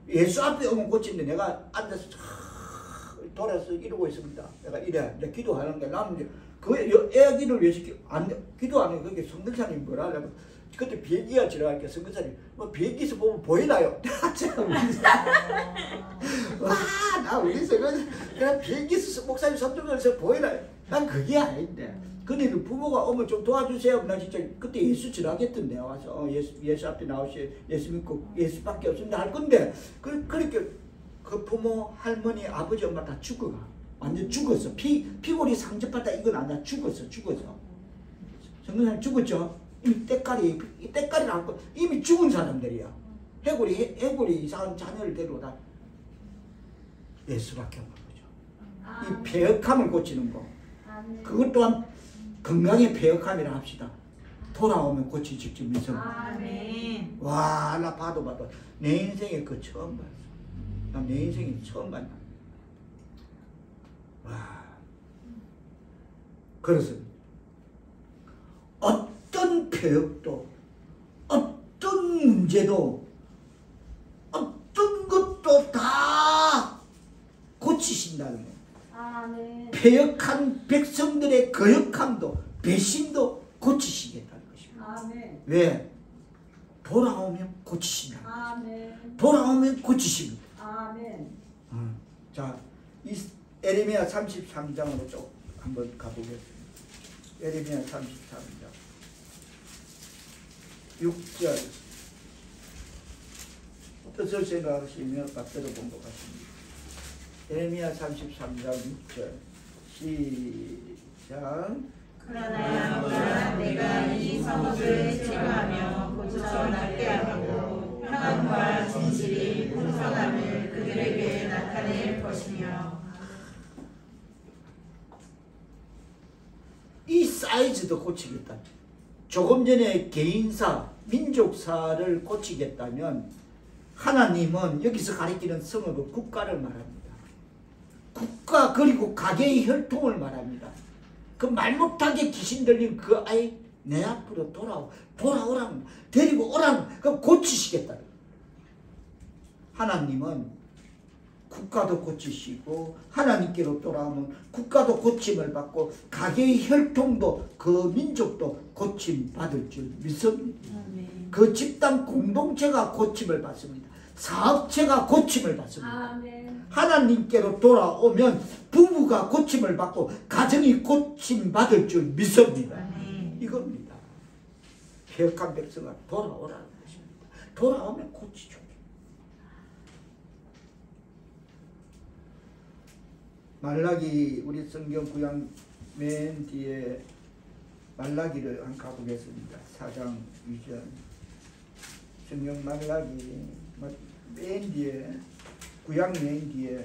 예수 앞에 오면 고치는데 내가 앉아서 돌아서 이러고 있습니다. 내가 이래 내가 기도하는 게 나는 이제 그 애기를 위해서 기도하는 게 그게 성근사님이 뭐라 하려면 그때 비행기가 지나갈게 성근사님 뭐 비행기에서 보면 보이나요? 나 우리 성근 그냥 비행기에서 목사님 손들면서 보이나요? 난 그게 아닌데 그네들 부모가 오면 좀 도와주세요. 나 진짜 그때 예수 지나겠던데 와서 예수 앞에 나오시 예수 믿고 예수밖에 없습니다 할 건데 그렇게 그 부모 할머니 아버지 엄마 다 죽어가 완전 죽었어. 피골이 상접하다 이건 아니야. 죽었어. 성근사님 죽었죠. 이미 때깔이 나고 이미 죽은 사람들이야. 해골이 이상한 자녀를 데려다 예수밖에 없는 거죠. 이 패역함을 고치는 거. 그것 또한 건강의 패역함이라 합시다. 돌아오면 고치 직접 믿음. 와, 나 봐도 내 인생에 그 처음 봤어. 나 내 인생에 처음 봤다. 와. 그래서 어떤 패역도 어떤 문제도 어떤 것도 다 고치신다는 거예요. 아멘. 패역한 백성들의 거역함도 배신도 고치시겠다는 것입니다. 아멘. 왜? 돌아오면 고치신다. 아멘. 돌아오면 고치십니다. 아멘. 자, 이 에레미야 33장으로 쭉 한번 가보겠습니다. 에레미야 33장 6절 뜻을 생각하시며 받들어 본 것 같습니다. 에레미야 33장 6절 시작. 그러나 내가 이 성읍을 치료하며 고쳐 낫게 하고 평안과 진실이 풍성함을 그들에게 나타낼 것이며 이 사이즈도 고치겠다. 조금 전에 개인사, 민족사를 고치겠다면 하나님은 여기서 가리키는 성읍은 국가를 말합니다. 국가 그리고 가계의 혈통을 말합니다. 그 말 못하게 귀신 들린 그 아이 내 앞으로 돌아오라는 데리고 오라는 그 고치시겠다. 하나님은 국가도 고치시고 하나님께로 돌아오면 국가도 고침을 받고 가계의 혈통도 그 민족도 고침 받을 줄 믿습니다. 아멘. 그 집단 공동체가 고침을 받습니다. 사업체가 고침을 받습니다. 아멘. 하나님께로 돌아오면 부부가 고침을 받고 가정이 고침 받을 줄 믿습니다. 아멘. 이겁니다. 회역한 백성아 돌아오라는 것입니다. 돌아오면 고치죠. 말라기 우리 성경 구약 맨 뒤에 말라기를 한번 가보겠습니다. 4장 2절 성경 말라기 맨 뒤에 구약 맨 뒤에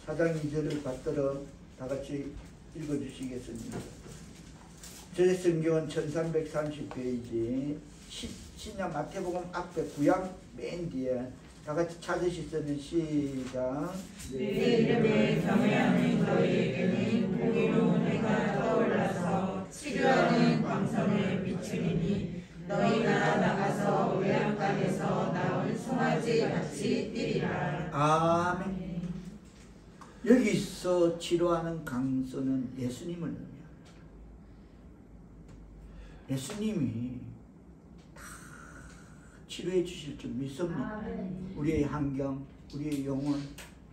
사장 2절을 받들어 다같이 읽어주시겠습니다. 제 성경은 1330페이지 신약 마태복음 앞에 구약 맨 뒤에 다같이 찾으시면 시작. 내 이름에 경외하는 너희에게는 공의로운 해가 떠올라서 치료하는 광선을 비추리니 너희가 나가서 외양간에서 나온 송아지 같이 뛰리라. 아멘. 여기서 치료하는 강선은 예수님을 의미합니다. 예수님이 다 치료해 주실 줄 믿습니다. 아멘. 우리의 환경, 우리의 영혼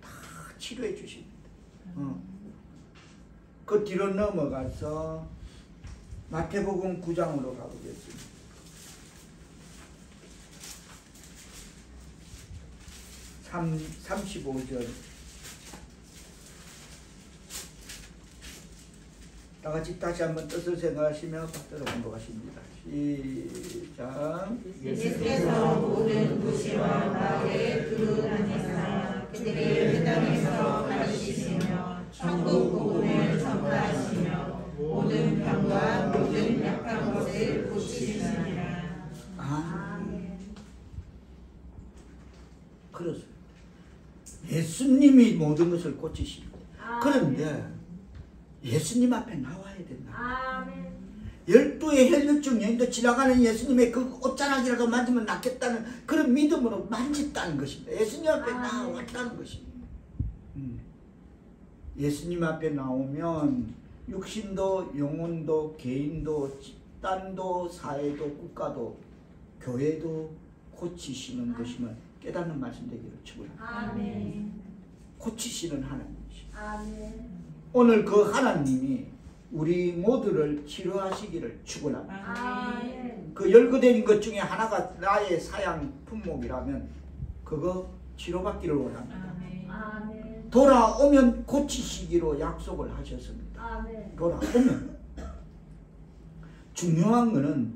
다 치료해 주십니다. 그 뒤로 넘어가서 마태복음 9장으로 가보겠습니다. 참 35절 다 같이 다시 한번 뜻을 생각하시며 받들어 공부하십니다. 시작. 예수께서 모든 도시와 마을에 두루다니사 그들의 회당에서 가르치시며 천국 복음을 전파하시며 모든 병과 모든 약한 것을 고치시니라. 아멘. 그렇습니다. 예수님이 모든 것을 고치십니다. 그런데 예수님 앞에 나와야 된다. 아멘. 12의 혈류증 여인도 지나가는 예수님의 그 옷자락이라도 만지면 낫겠다는 그런 믿음으로 만졌다는 것입니다. 예수님 앞에 나왔다는 것입니다. 예수님 앞에 나오면 육신도 영혼도 개인도 집단도 사회도 국가도 교회도 고치시는 것임을 깨닫는 말씀 되기를 축원합니다. 아멘. 고치시는 하나님이십니다. 아멘. 오늘 그 하나님이 우리 모두를 치료하시기를 축원합니다. 아멘. 그 열거된 것 중에 하나가 나의 사양 품목이라면 그거 치료받기를 원합니다. 아멘. 아멘. 돌아오면 고치시기로 약속을 하셨습니다. 아멘. 돌아오면 중요한 것은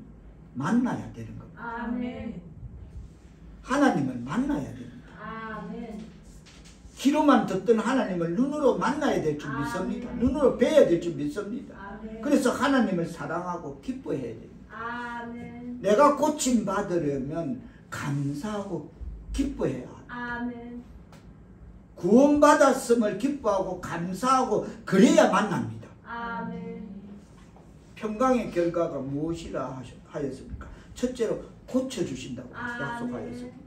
만나야 되는 겁니다. 아멘. 하나님을 만나야 됩니다. 아멘. 귀로만 듣던 하나님을 눈으로 만나야 될 줄 믿습니다. 눈으로 뵈야 될 줄 믿습니다. 아멘. 그래서 하나님을 사랑하고 기뻐해야 됩니다. 아멘. 내가 고침 받으려면 감사하고 기뻐해야 합니다. 아멘. 구원받았음을 기뻐하고 감사하고 그래야 만납니다. 아멘. 평강의 결과가 무엇이라 하였습니까? 첫째로 고쳐주신다고 아멘. 약속하였습니다.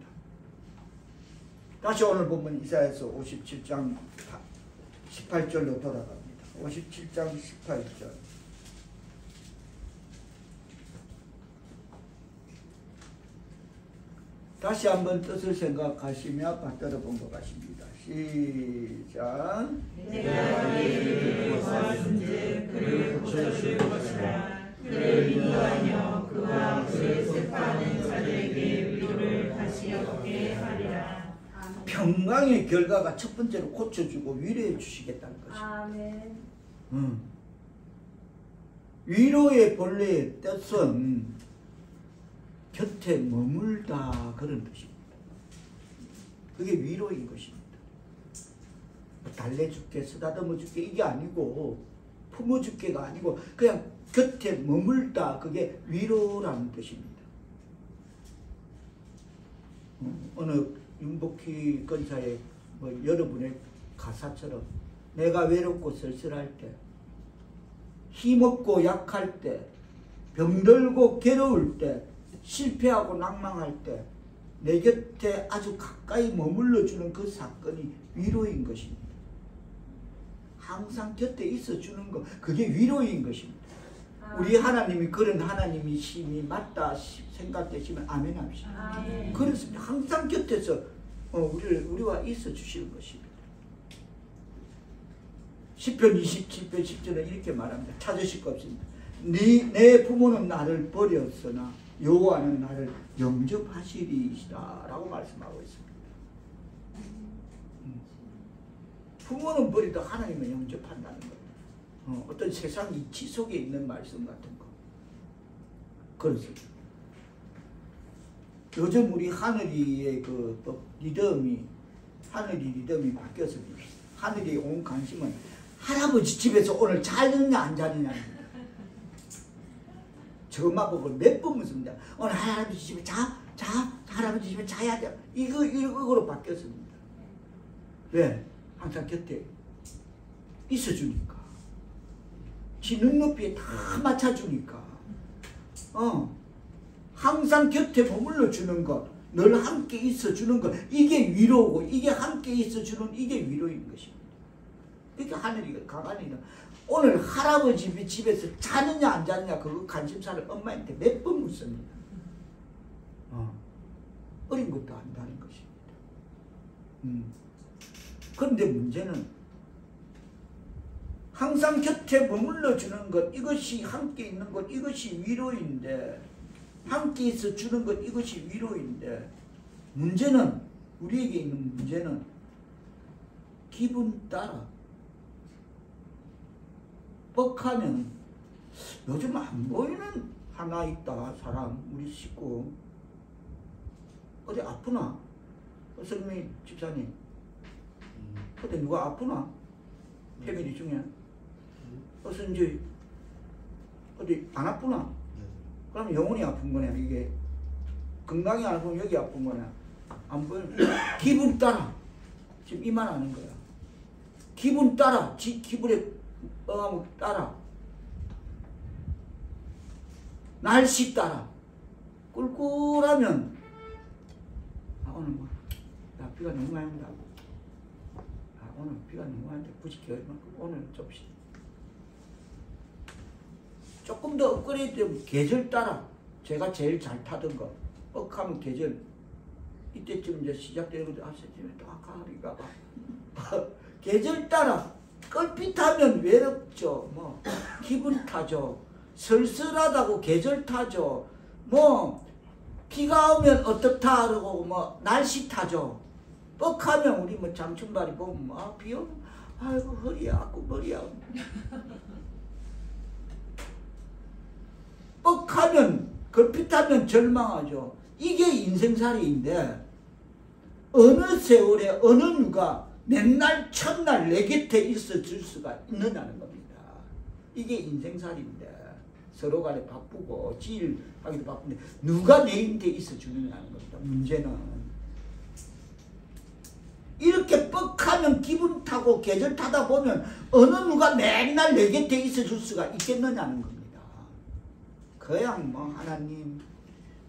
다시 오늘 보면 이사야서 57장 18절로 돌아갑니다. 57장 18절. 다시 한번 뜻을 생각하시며 받들어 본 것 같습니다. 시작. 내가 그의 일을 보았은즉 그를 고쳐줄 것이라. 그를 인도하며 그와 그를 슬퍼하는 자들에게 위로를 다시 얻게 하리라. 평강의 결과가 첫 번째로 고쳐주고 위로해 주시겠다는 것입니다. 아멘. 위로의 본래의 뜻은 곁에 머물다 그런 뜻입니다. 그게 위로인 것입니다. 달래줄게, 쓰다듬어줄게 이게 아니고 품어줄게가 아니고 그냥 곁에 머물다 그게 위로라는 뜻입니다. 어느 윤복희 권사의 여러분의 가사처럼 내가 외롭고 쓸쓸할 때, 힘없고 약할 때, 병들고 괴로울 때, 실패하고 낭망할 때 내 곁에 아주 가까이 머물러주는 그 사건이 위로인 것입니다. 항상 곁에 있어주는 것, 그게 위로인 것입니다. 우리 하나님이 그런 하나님이심이 맞다 생각되시면 아멘 합시다. 아멘. 그렇습니다. 항상 곁에서 우리와 있어 주시는 것입니다. 시편 27편 10절에 이렇게 말합니다. 찾으실 거 없습니다. 내 부모는 나를 버렸으나 여호와는 나를 영접하시리이다 라고 말씀하고 있습니다. 부모는 버리도 하나님은 영접한다는 거예요. 어떤 세상 이치 속에 있는 말씀 같은 거. 그렇습니다. 요즘 우리 하늘이의 그 리듬이 바뀌었습니다. 하늘이 온 관심은 할아버지 집에서 오늘 자느냐 안 자느냐. 저만 보고 몇 번 묻습니다. 오늘 할아버지 집에 할아버지 집에 자야 돼. 이거로 바뀌었습니다. 왜? 항상 곁에 있어주니까. 지 눈높이에 다 맞춰주니까. 항상 곁에 머물러 주는 것, 늘 함께 있어주는 것, 이게 위로고, 이게 함께 있어주는 이게 위로인 것입니다. 그러니까 하늘이 가만히 오늘 할아버지 집에서 자느냐 안 자느냐 그 관심사를 엄마한테 몇 번 묻습니다. 어린 것도 안다는 것입니다. 그런데 문제는 항상 곁에 머물러 주는 것, 이것이 함께 있는 것, 이것이 위로인데, 함께 있어 주는 것, 이것이 위로인데, 문제는, 우리에게 있는 문제는 기분 따라 뻑하면, 요즘 안 보이는 하나 있다 사람, 우리 식구 어디 아프나? 선생님 집사님 어디 누가 아프나? 패밀리 중에 어서 이제 어디 안 아프나? 그럼 영혼이 아픈 거냐. 이게 건강이 안 아프면 여기 아픈 거냐. 안 보이는 기분 따라 지금 이 말 하는 거야. 기분 따라 지 기분에 따라 날씨 따라 꿀꿀하면 오늘 뭐 야, 비가 너무 많이 온다고. 오늘 비가 너무 많이 온다. 굳이 겨울만큼 오늘 좀 조금 더 업그레이드 되면 계절 따라 제가 제일 잘 타던 거 뻑하면 계절 이때쯤 이제 시작되는 거죠. 또 가을인가 봐. 계절 따라 껄핏하면 외롭죠. 뭐 기분 타죠. 쓸쓸하다고 계절 타죠. 뭐 비가 오면 어떻다 그러고 뭐 날씨 타죠. 뻑하면 우리 뭐 장춘발이 보면 뭐 비 오면 아이고 허리야 아고 머리야. 뻑하면 걸핏하면 절망하죠. 이게 인생살이인데 어느 세월에 어느 누가 맨날 첫날 내 곁에 있어 줄 수가 있느냐는 겁니다. 이게 인생살인데 서로 간에 바쁘고 지일하기도 바쁜데 누가 내 곁에 있어 주느냐는 겁니다. 문제는 이렇게 뻑하면 기분 타고 계절 타다 보면 어느 누가 맨날 내 곁에 있어 줄 수가 있겠느냐는 겁니다. 그냥 뭐 하나님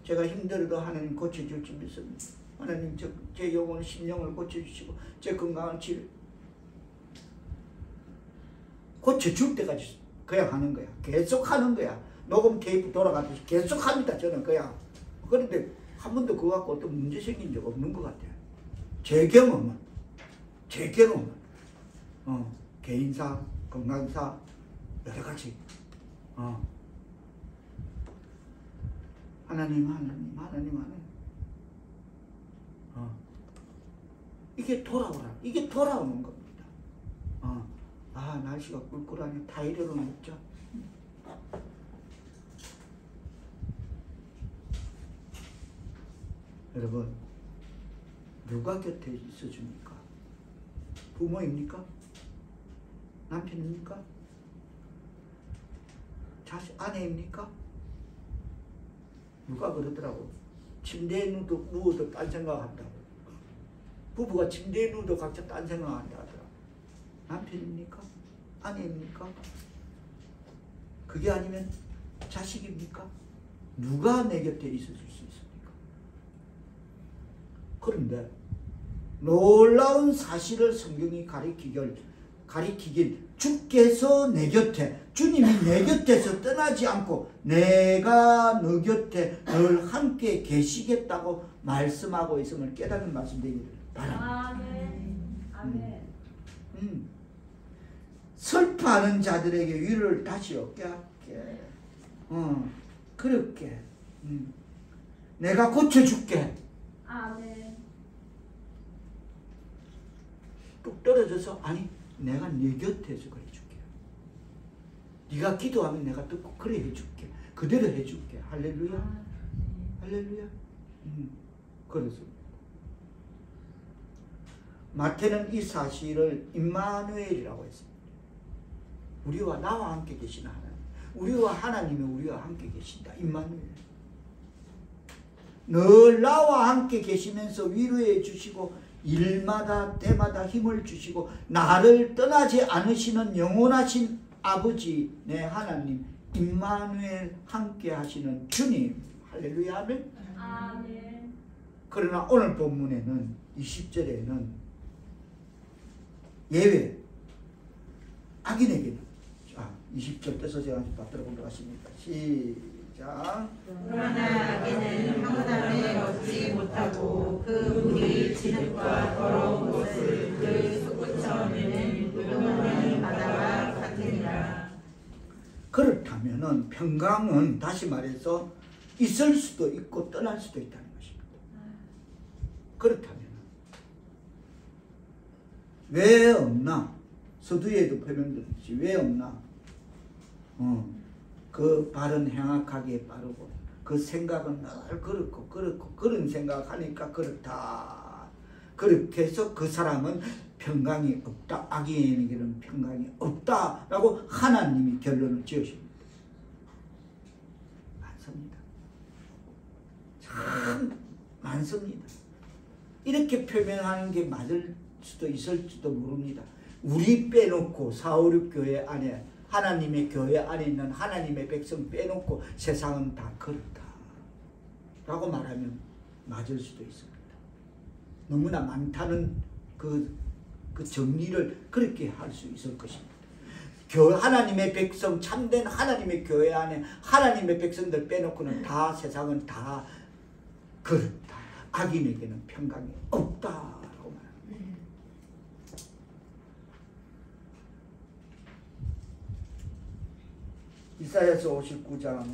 제가 힘들어도 하나님 고쳐줄 줄 믿습니다. 하나님 제 영혼 심령을 고쳐주시고 제 건강을 고쳐줄 때까지 그냥 하는 거야. 계속 하는 거야. 녹음 테이프 돌아가듯이 계속 합니다. 저는 그냥. 그런데 한 번도 그거 갖고 어떤 문제 생긴 적 없는 것 같아요. 제 경험은 개인사, 건강사 여러 가지 하나님 이게 돌아오는 겁니다. 날씨가 꿀꿀하니 타이레놀 먹자. 여러분, 누가 곁에 있어줍니까? 부모입니까? 남편입니까? 아내입니까? 누가 그러더라고. 침대에 누워도 딴 생각한다고. 부부가 침대에 누워도 각자 딴 생각한다 하더라. 남편입니까? 아내입니까? 그게 아니면 자식입니까? 누가 내 곁에 있어줄 수 있습니까? 그런데 놀라운 사실을 성경이 가리키길 주께서 내 곁에, 주님이 내 곁에서 떠나지 않고 내가 너 곁에 늘 함께 계시겠다고 말씀하고 있음을 깨닫는 말씀 되기를 바랍니다. 아멘. 아멘. 슬퍼하는 자들에게 위로를 다시 얻게 할게. 그렇게 내가 고쳐줄게. 아멘. 뚝 떨어져서 아니 내가 네 곁에서 그래 줄게. 네가 기도하면 내가 듣고 그래 해줄게. 그대로 해줄게. 할렐루야. 할렐루야. 그래서 마태는 이 사실을 임마누엘이라고 했습니다. 우리와 나와 함께 계신 하나님. 우리와 하나님이 우리와 함께 계신다. 임마누엘. 늘 나와 함께 계시면서 위로해 주시고 일마다 때마다 힘을 주시고 나를 떠나지 않으시는 영원하신 아버지 내 하나님 임마누엘 함께 하시는 주님. 할렐루야. 아멘. 아멘. 그러나 오늘 본문에는 20절에는 예외 악인에게는 20절 떼서 제가 받들어 보도록 하십니다. 시작. 그러나 악인은 평안함에 얻지 못하고 그 물이 진흙과 더러운 곳을 그 솟구쳐내는 요동하는 바다와 같으니라. 그렇다면은 평강은 다시 말해서 있을 수도 있고 떠날 수도 있다는 것입니다. 그렇다면 왜 없나? 서두에도 표명되듯이 왜 없나? 그 발은 행악하기에 빠르고 그 생각은 늘 그렇고 그런 생각하니까 그렇다. 그렇게 해서 그 사람은 평강이 없다. 악인에게는 평강이 없다라고 하나님이 결론을 지으십니다. 많습니다. 참 많습니다. 이렇게 표명하는 게 맞을 수도 있을지도 모릅니다. 우리 빼놓고 456 교회 안에 하나님의 교회 안에 있는 하나님의 백성 빼놓고 세상은 다 그렇다 라고 말하면 맞을 수도 있습니다. 너무나 많다는 그 정리를 그렇게 할 수 있을 것입니다. 하나님의 백성, 참된 하나님의 교회 안에 하나님의 백성들 빼놓고는 다 세상은 다 그렇다. 악인에게는 평강이 없다. 이사야서 59장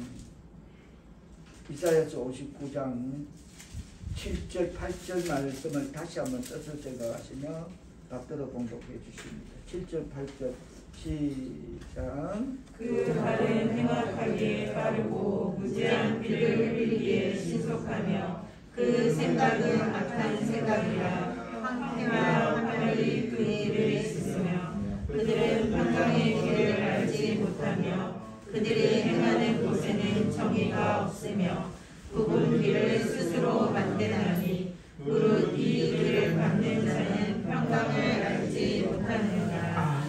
7절 8절 말씀을 다시 한번 써서 생각하시며 받들어 공독해 주십니다. 7절 8절 시작. 그 발은 행악하기에 빠르고 무지한 피를 흘리기에 신속하며 그 생각은 악한 생각이라 황폐와 화면이 그 일을 씻으며 그들은 평강의 길을 알지 못하며 그들이 행하는 곳에는 정의가 없으며 굽은 길을 스스로 만드나니 무릇 이 길을 밟는 자는 평강을 알지 못하느니라.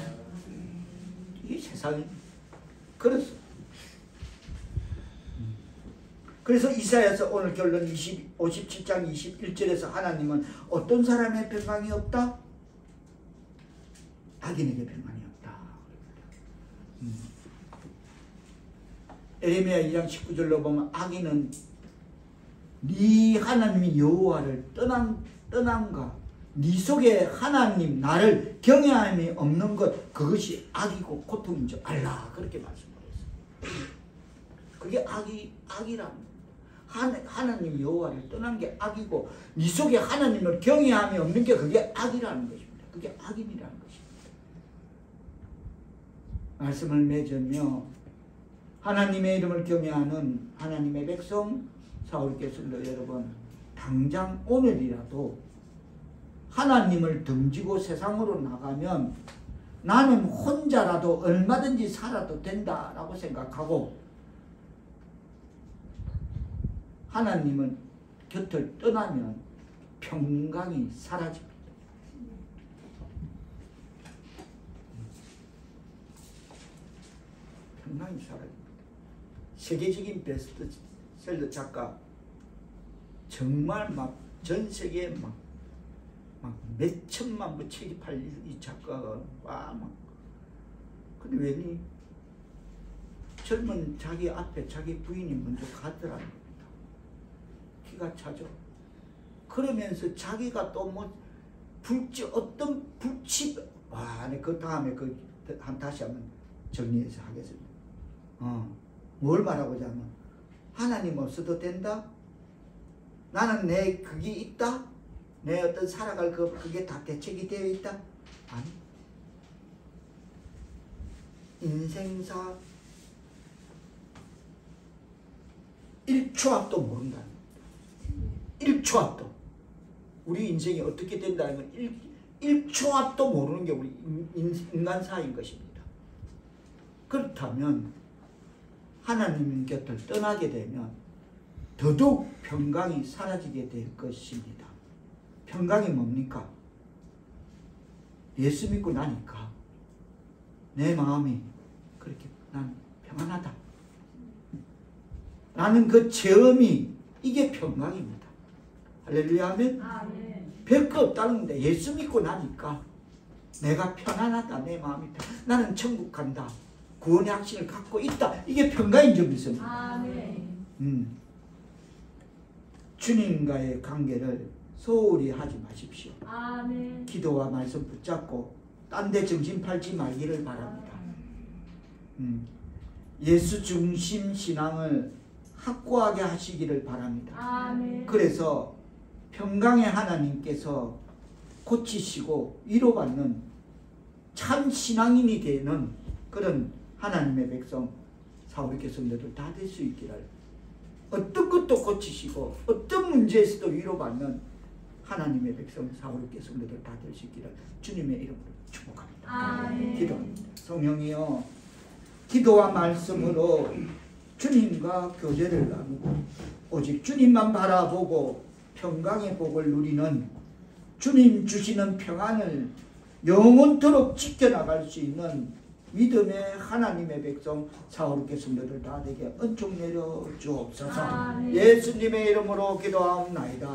이 세상이 그렇소. 그래서 이사야서 오늘 결론 57장 21절에서 하나님은 어떤 사람의 평강이 없다? 악인에게 평강이 없다. 에레미야 2장 19절로 보면 악인은 네 하나님이 여호와를 떠난가 네 속에 하나님 나를 경외함이 없는 것 그것이 악이고 고통인 줄 알라. 그렇게 말씀하셨어요. 그게 악이라는 하나님 여호와를 떠난 게 악이고 네 속에 하나님을 경외함이 없는 게 그게 악이라는 것입니다. 그게 악임이라는 것입니다. 말씀을 맺으며 하나님의 이름을 경외하는 하나님의 백성 사울교수도 여러분 다 당장 오늘이라도 하나님을 등지고 세상으로 나가면 나는 혼자라도 얼마든지 살아도 된다라고 생각하고 하나님은 곁을 떠나면 평강이 사라집니다. 평강이 사라집니다. 세계적인 베스트셀러 작가, 정말 막 전 세계에 막 몇천만 부 책이 팔린 이 작가가 근데 왠지 젊은 자기 앞에 자기 부인이 먼저 가더라는 겁니다. 기가 차죠. 그러면서 자기가 또 뭐 어떤 불치 그 다음에 다시 한번 정리해서 하겠습니다. 뭘 말하고자 하면 하나님 없어도 된다? 나는 내 그게 있다? 내 어떤 살아갈 그게 다 대책이 되어 있다? 아니. 인생사 1초 앞도 모른다. 1초 앞도. 우리 인생이 어떻게 된다는 건 1초 앞도 모르는 게 우리 인간사인 것입니다. 그렇다면 하나님 곁을 떠나게 되면 더더욱 평강이 사라지게 될 것입니다. 평강이 뭡니까? 예수 믿고 나니까 내 마음이 그렇게 난 평안하다 라는 그 체험이 이게 평강입니다. 할렐루야 하면 별거 없다는데 예수 믿고 나니까 내가 편안하다. 내 마음이 나는 천국 간다. 구원의 확신을 갖고 있다. 이게 평강인 점이 있습니다. 주님과의 관계를 소홀히 하지 마십시오. 기도와 말씀 붙잡고 딴 데 정신 팔지 말기를 바랍니다. 예수 중심 신앙을 확고하게 하시기를 바랍니다. 그래서 평강의 하나님께서 고치시고 위로받는 참 신앙인이 되는 그런 하나님의 백성 사울의 성도들 다 될 수 있기를, 어떤 것도 고치시고 어떤 문제에서도 위로받는 하나님의 백성 사울의 성도들 다 될 수 있기를 주님의 이름으로 축복합니다. 기도합니다. 성령이여, 기도와 말씀으로 주님과 교제를 나누고 오직 주님만 바라보고 평강의 복을 누리는, 주님 주시는 평안을 영원토록 지켜나갈 수 있는 믿음의 하나님의 백성 사울의 성도들 다 되게 은총 내려 주옵소서. 예수님의 이름으로 기도하옵나이다.